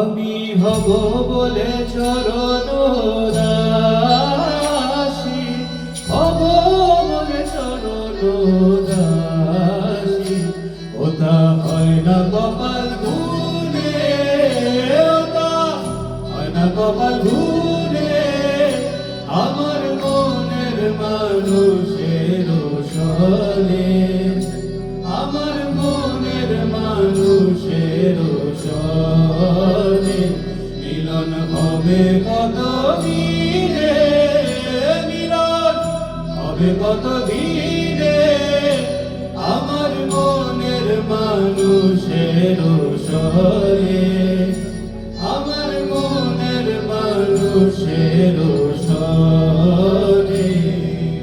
আমি হব বলে চরণ দাসী, হব বলে চরণ দাসী, ওটা হয় না কপাল গুনে, ওটা হয় না কপাল গুনে, আমার মনের মানুষের সনে, আমার মনের মানুষের সনে, মিলন হবে কত দিনে, মিলন হবে কত দিনে, আমার মনের মানুষের সনে, আমার মনের মানুষের